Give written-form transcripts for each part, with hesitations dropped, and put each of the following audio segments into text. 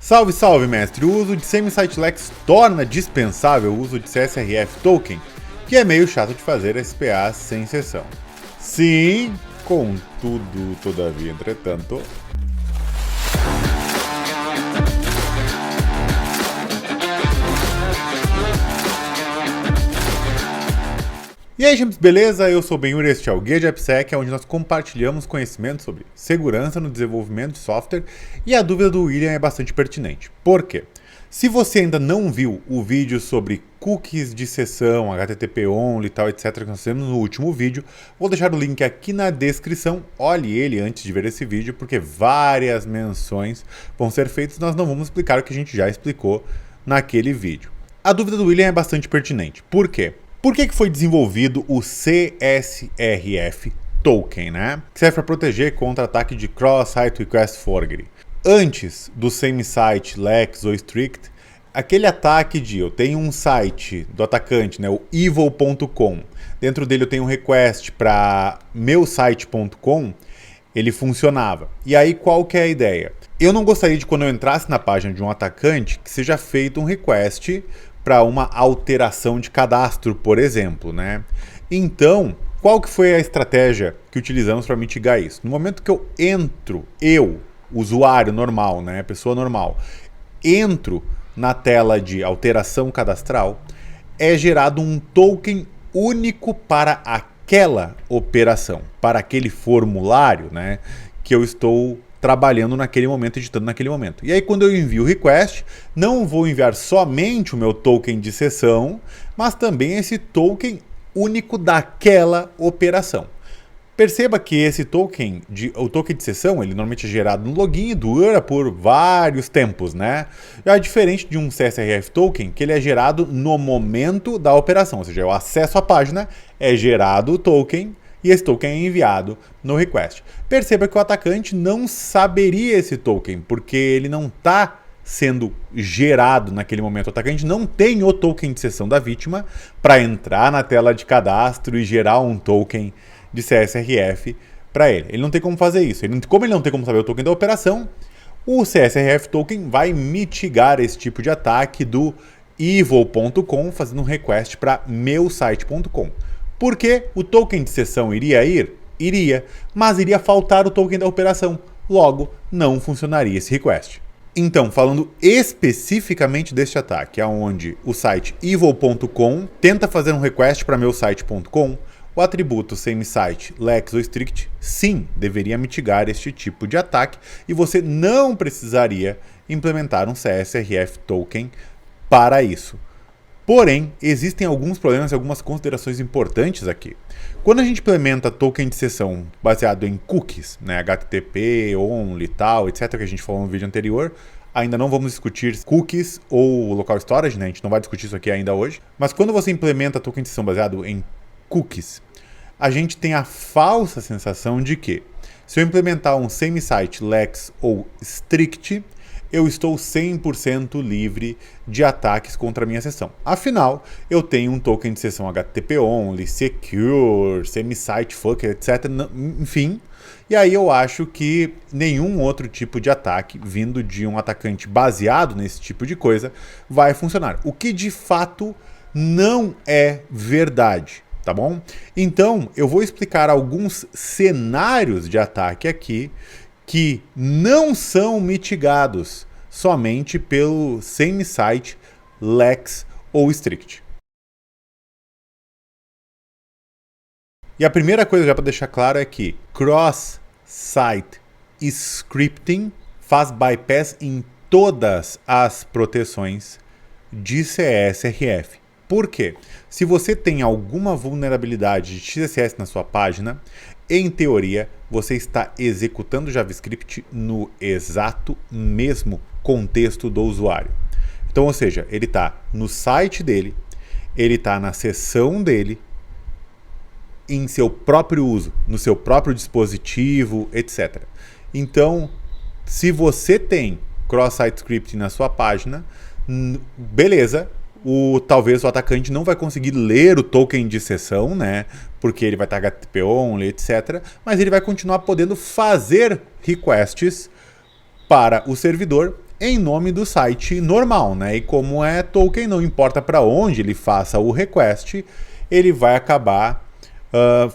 Salve, salve, mestre! O uso de Semi-Site Lex torna dispensável o uso de CSRF Token, que é meio chato de fazer SPA sem sessão. Sim, contudo, todavia, entretanto... E aí, gente, beleza? Eu sou o Benhur e este é o Guia de AppSec, onde nós compartilhamos conhecimentos sobre segurança no desenvolvimento de software, e a dúvida do William é bastante pertinente. Por quê? Se você ainda não viu o vídeo sobre cookies de sessão, HTTP only e tal, etc, que nós fizemos no último vídeo, vou deixar o link aqui na descrição. Olhe ele antes de ver esse vídeo, porque várias menções vão ser feitas e nós não vamos explicar o que a gente já explicou naquele vídeo. A dúvida do William é bastante pertinente. Por quê? Por que foi desenvolvido o CSRF Token, né? Que serve para proteger contra ataque de Cross-Site Request Forgery. Antes do Semi-Site Lex ou Strict, aquele ataque de eu tenho um site do atacante, né, o evil.com, dentro dele eu tenho um request para meusite.com, ele funcionava. E aí qual que é a ideia? Eu não gostaria de, quando eu entrasse na página de um atacante, que seja feito um request para uma alteração de cadastro, por exemplo, né? Então, qual que foi a estratégia que utilizamos para mitigar isso? No momento que eu entro, usuário normal, né, pessoa normal, entro na tela de alteração cadastral, é gerado um token único para aquela operação, para aquele formulário, né, que eu estou trabalhando naquele momento, editando naquele momento. E aí quando eu envio o request, não vou enviar somente o meu token de sessão, mas também esse token único daquela operação. Perceba que esse token, o token de sessão, ele normalmente é gerado no login e dura por vários tempos, né? Já diferente de um CSRF token, que ele é gerado no momento da operação, ou seja, eu acesso à página, é gerado o token, e esse token é enviado no request. Perceba que o atacante não saberia esse token, porque ele não está sendo gerado naquele momento. O atacante não tem o token de sessão da vítima para entrar na tela de cadastro e gerar um token de CSRF para ele. Ele não tem como fazer isso. Como ele não tem como saber o token da operação, o CSRF token vai mitigar esse tipo de ataque do evil.com fazendo um request para meusite.com. Por que o token de sessão iria ir? Iria, mas iria faltar o token da operação. Logo, não funcionaria esse request. Então, falando especificamente deste ataque, onde o site evil.com tenta fazer um request para meusite.com, o atributo Semi-Site Lex ou Strict, sim, deveria mitigar este tipo de ataque e você não precisaria implementar um CSRF Token para isso. Porém, existem alguns problemas e algumas considerações importantes aqui. Quando a gente implementa token de sessão baseado em cookies, né, HTTP, only, tal, etc., que a gente falou no vídeo anterior, ainda não vamos discutir cookies ou local storage, né, a gente não vai discutir isso aqui ainda hoje. Mas quando você implementa token de sessão baseado em cookies, a gente tem a falsa sensação de que, se eu implementar um Semi-Site Lex ou Strict, eu estou 100% livre de ataques contra a minha sessão. Afinal, eu tenho um token de sessão HTTP only, secure, semi-site fucker, etc. Enfim, e aí eu acho que nenhum outro tipo de ataque vindo de um atacante baseado nesse tipo de coisa vai funcionar. O que de fato não é verdade, tá bom? Então, eu vou explicar alguns cenários de ataque aqui que não são mitigados somente pelo Semi-Site Lex ou Strict. E a primeira coisa já para deixar claro é que Cross-Site Scripting faz bypass em todas as proteções de CSRF. Por quê? Se você tem alguma vulnerabilidade de XSS na sua página, em teoria, você está executando JavaScript no exato mesmo contexto do usuário. Então, ou seja, ele está no site dele, ele está na seção dele, em seu próprio uso, no seu próprio dispositivo, etc. Então, se você tem cross-site scripting na sua página, beleza, talvez o atacante não vai conseguir ler o token de sessão, né? Porque ele vai estar HTTP only, etc. Mas ele vai continuar podendo fazer requests para o servidor em nome do site normal, né? E como é token, não importa para onde ele faça o request, ele vai acabar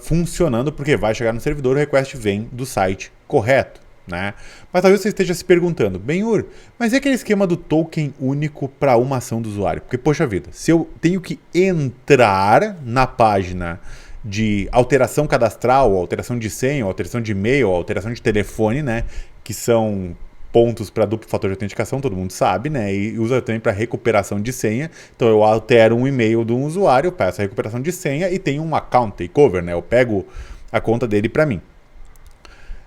funcionando, porque vai chegar no servidor, o request vem do site correto, né? Mas talvez você esteja se perguntando, Benhur, mas e aquele esquema do token único para uma ação do usuário? Porque, poxa vida, se eu tenho que entrar na página de alteração cadastral, alteração de senha, alteração de e-mail, alteração de telefone, né? Que são pontos para duplo fator de autenticação, todo mundo sabe, né? E usa também para recuperação de senha. Então eu altero um e-mail de um usuário, peço a recuperação de senha e tenho um account takeover, né? Eu pego a conta dele para mim.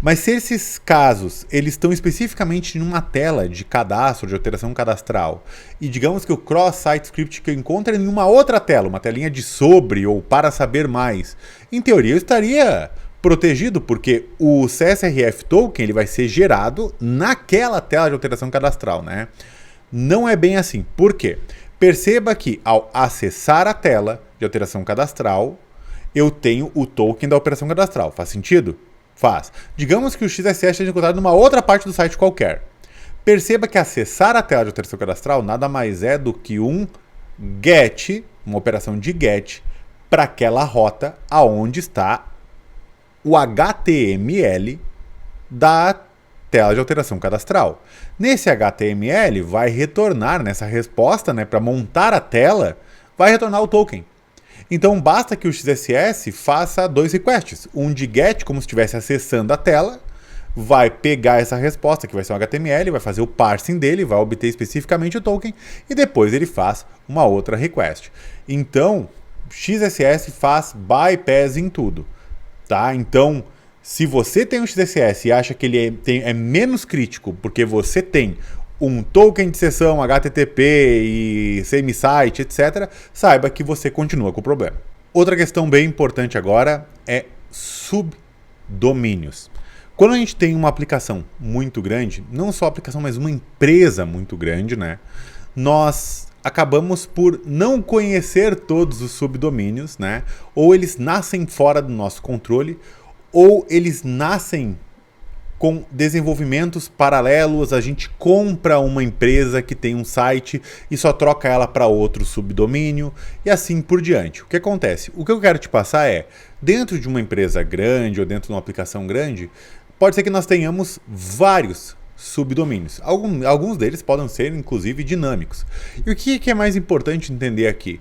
Mas se esses casos eles estão especificamente numa tela de cadastro, de alteração cadastral, e digamos que o cross-site script que eu encontro é em uma outra tela, uma telinha de sobre ou para saber mais, em teoria eu estaria protegido, porque o CSRF token ele vai ser gerado naquela tela de alteração cadastral, né? Não é bem assim. Por quê? Perceba que ao acessar a tela de alteração cadastral, eu tenho o token da operação cadastral. Faz sentido? Faz. Digamos que o XSS esteja encontrado numa outra parte do site qualquer. Perceba que acessar a tela de alteração cadastral nada mais é do que um GET, uma operação de GET, para aquela rota aonde está o HTML da tela de alteração cadastral. Nesse HTML vai retornar, nessa resposta, né, para montar a tela, vai retornar o token. Então basta que o XSS faça dois requests, um de GET, como se estivesse acessando a tela, vai pegar essa resposta, que vai ser um HTML, vai fazer o parsing dele, vai obter especificamente o token, e depois ele faz uma outra request. Então, XSS faz bypass em tudo. Tá? Então, se você tem um XSS e acha que ele é menos crítico porque você tem um token de sessão HTTP e semi-site, etc., saiba que você continua com o problema. Outra questão bem importante agora é subdomínios. Quando a gente tem uma aplicação muito grande, não só a aplicação, mas uma empresa muito grande, né? Nós acabamos por não conhecer todos os subdomínios, né? Ou eles nascem fora do nosso controle, ou eles nascem com desenvolvimentos paralelos. A gente compra uma empresa que tem um site e só troca ela para outro subdomínio e assim por diante. O que acontece? O que eu quero te passar é, dentro de uma empresa grande ou dentro de uma aplicação grande, pode ser que nós tenhamos vários subdomínios. Alguns deles podem ser, inclusive, dinâmicos. E o que é mais importante entender aqui?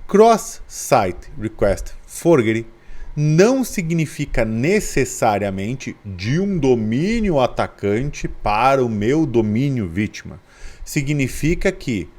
Cross-Site Request Forgery não significa necessariamente de um domínio atacante para o meu domínio vítima. Significa que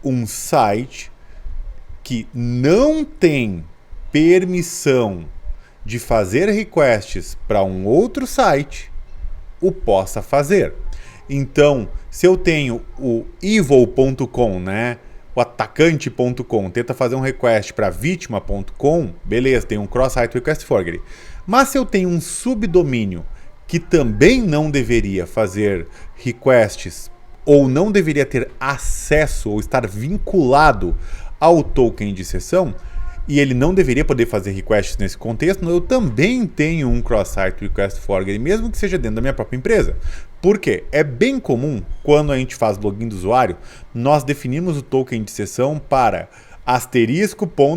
um site que não tem permissão de fazer requests para um outro site o possa fazer. Então, se eu tenho o evil.com, né, o atacante.com, tenta fazer um request para vítima.com, beleza, tem um cross-site request forgery. Mas se eu tenho um subdomínio que também não deveria fazer requests ou não deveria ter acesso ou estar vinculado ao token de sessão, e ele não deveria poder fazer requests nesse contexto, eu também tenho um cross-site request forgery, mesmo que seja dentro da minha própria empresa. Por quê? É bem comum, quando a gente faz login do usuário, nós definimos o token de sessão para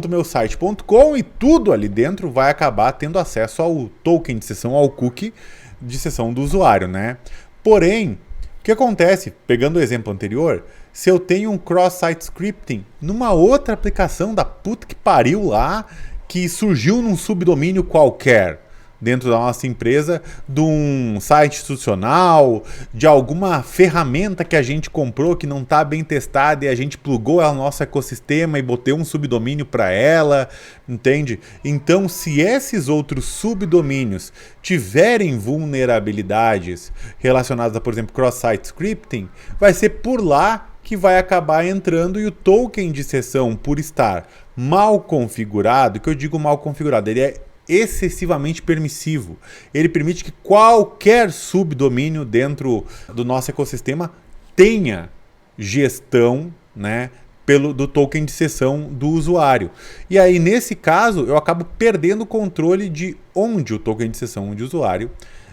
*meusite.com e tudo ali dentro vai acabar tendo acesso ao token de sessão, ao cookie de sessão do usuário, né? Porém, o que acontece, pegando o exemplo anterior, se eu tenho um cross-site scripting numa outra aplicação da puta que pariu lá, que surgiu num subdomínio qualquer dentro da nossa empresa, de um site institucional, de alguma ferramenta que a gente comprou que não está bem testada e a gente plugou ela no nosso ecossistema e botei um subdomínio para ela, entende? Então, se esses outros subdomínios tiverem vulnerabilidades relacionadas a, por exemplo, cross-site scripting, vai ser por lá que vai acabar entrando, e o token de sessão, por estar mal configurado, que eu digo mal configurado, ele é excessivamente permissivo. Ele permite que qualquer subdomínio dentro do nosso ecossistema tenha gestão, né, do token de sessão do usuário. E aí, nesse caso, eu acabo perdendo o controle de onde o token de sessão de usuário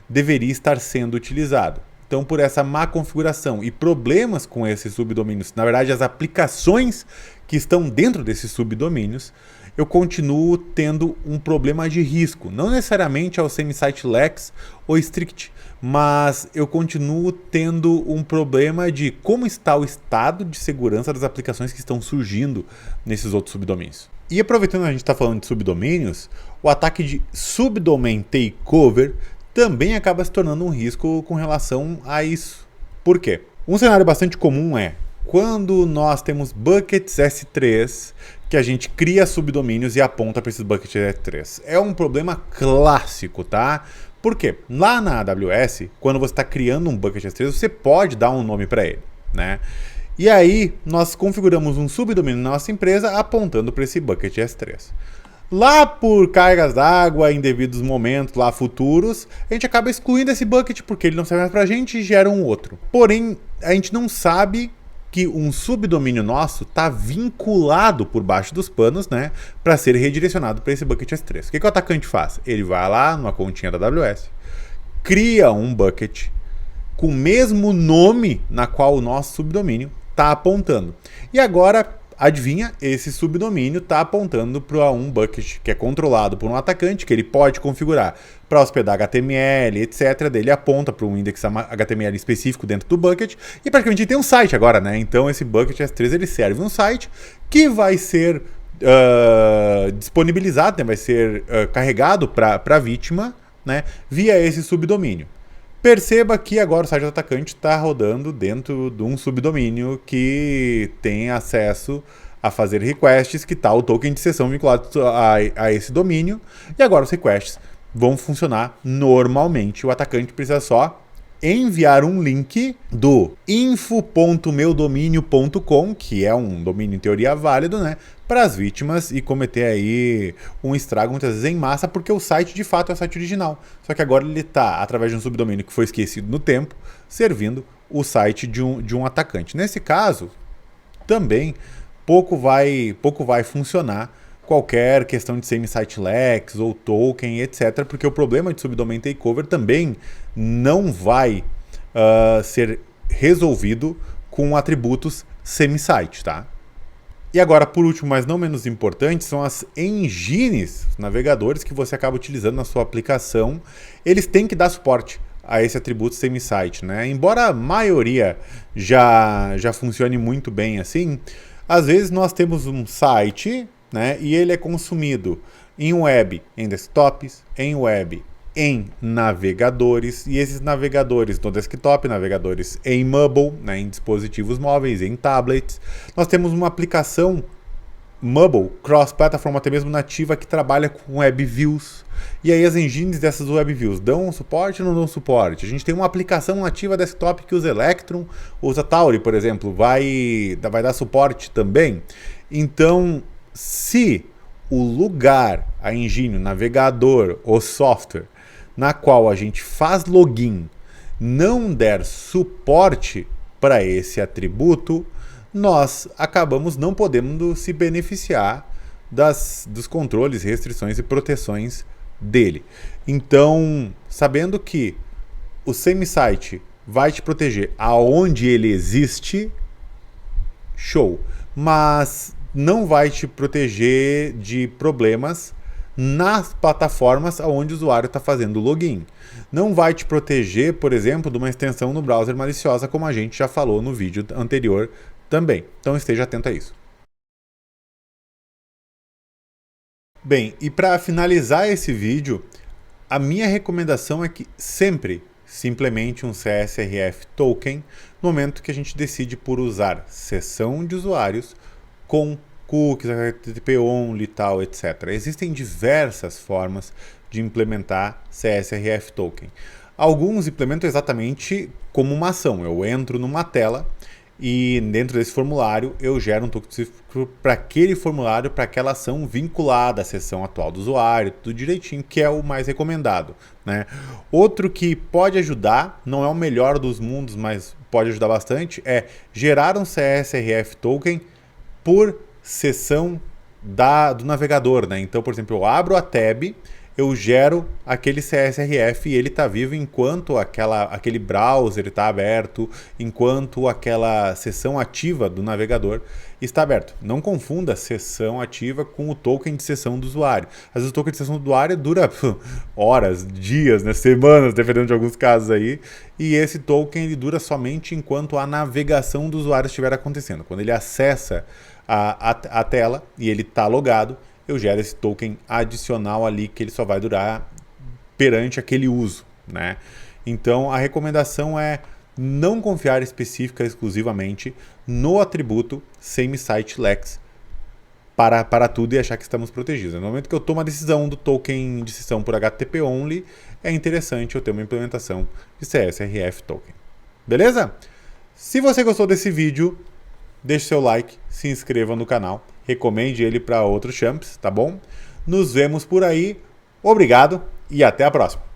deveria estar sendo utilizado. Então, por essa má configuração e problemas com esses subdomínios, na verdade, as aplicações que estão dentro desses subdomínios, eu continuo tendo um problema de risco. Não necessariamente ao Semi-Site Lex ou Strict, mas eu continuo tendo um problema de como está o estado de segurança das aplicações que estão surgindo nesses outros subdomínios. E aproveitando que a gente está falando de subdomínios, o ataque de subdomain takeover também acaba se tornando um risco com relação a isso. Por quê? Um cenário bastante comum é quando nós temos buckets S3 que a gente cria subdomínios e aponta para esses buckets S3. É um problema clássico, tá? Por quê? Lá na AWS, quando você está criando um bucket S3, você pode dar um nome para ele, né? E aí, nós configuramos um subdomínio na nossa empresa apontando para esse bucket S3. Lá por cargas d'água, em devidos momentos lá futuros, a gente acaba excluindo esse bucket porque ele não serve mais para a gente e gera um outro. Porém, a gente não sabe que um subdomínio nosso está vinculado por baixo dos panos, né, para ser redirecionado para esse bucket S3. O que o atacante faz? Ele vai lá numa continha da AWS, cria um bucket com o mesmo nome na qual o nosso subdomínio está apontando. E agora, adivinha, esse subdomínio está apontando para um bucket que é controlado por um atacante, que ele pode configurar para hospedar HTML, etc. Ele aponta para um index HTML específico dentro do bucket e praticamente tem um site agora, né? Então esse bucket S3 ele serve um site que vai ser disponibilizado, né? Vai ser carregado para a vítima, né? Via esse subdomínio. Perceba que agora o site do atacante está rodando dentro de um subdomínio que tem acesso a fazer requests, que está o token de sessão vinculado a esse domínio. E agora os requests vão funcionar normalmente. O atacante precisa só enviar um link do info.meudomínio.com, que é um domínio em teoria válido, né, para as vítimas e cometer aí um estrago muitas vezes em massa, porque o site de fato é o site original. Só que agora ele está, através de um subdomínio que foi esquecido no tempo, servindo o site de um atacante. Nesse caso, também pouco vai funcionar qualquer questão de semi-site lex ou token, etc., porque o problema de subdomain takeover também não vai ser resolvido com atributos semi-site, tá? E agora, por último, mas não menos importante, são as engines, os navegadores que você acaba utilizando na sua aplicação. Eles têm que dar suporte a esse atributo semi-site, né? Embora a maioria já funcione muito bem assim, às vezes nós temos um site, né, e ele é consumido em web, em desktops, em web, em navegadores, e esses navegadores no desktop, navegadores em mobile, né, em dispositivos móveis, em tablets. Nós temos uma aplicação mobile, cross-platform, até mesmo nativa, que trabalha com web views. E aí as engines dessas web views dão suporte ou não dão suporte? A gente tem uma aplicação nativa desktop que usa Electron, usa Tauri, por exemplo, vai dar suporte também. Então, se o lugar, a engine, o navegador, o software na qual a gente faz login não der suporte para esse atributo, nós acabamos não podendo se beneficiar dos controles, restrições e proteções dele. Então, sabendo que o semi-site vai te proteger aonde ele existe, show. Mas não vai te proteger de problemas nas plataformas onde o usuário está fazendo o login. Não vai te proteger, por exemplo, de uma extensão no browser maliciosa, como a gente já falou no vídeo anterior também. Então esteja atento a isso. Bem, e para finalizar esse vídeo, a minha recomendação é que sempre se implemente um CSRF token no momento que a gente decide por usar sessão de usuários com cookies, HTTP only e tal, etc. Existem diversas formas de implementar CSRF token. Alguns implementam exatamente como uma ação. Eu entro numa tela e dentro desse formulário eu gero um token específico para aquele formulário, para aquela ação vinculada à sessão atual do usuário, tudo direitinho, que é o mais recomendado, né? Outro que pode ajudar, não é o melhor dos mundos, mas pode ajudar bastante, é gerar um CSRF token por seção do navegador, né? Então, por exemplo, eu abro a tab, eu gero aquele CSRF e ele está vivo enquanto aquele browser está aberto, enquanto aquela seção ativa do navegador está aberto. Não confunda sessão ativa com o token de sessão do usuário. Às vezes o token de sessão do usuário dura horas, dias, né, semanas, dependendo de alguns casos aí, e esse token ele dura somente enquanto a navegação do usuário estiver acontecendo. Quando ele acessa a tela e ele está logado, eu gero esse token adicional ali que ele só vai durar perante aquele uso, né? Então a recomendação é não confiar específica exclusivamente no atributo same-site-lex para tudo e achar que estamos protegidos. No momento que eu tomo a decisão do token de sessão por HTTP only, é interessante eu ter uma implementação de CSRF token. Beleza? Se você gostou desse vídeo, deixe seu like, se inscreva no canal, recomende ele para outros champs, tá bom? Nos vemos por aí, obrigado e até a próxima!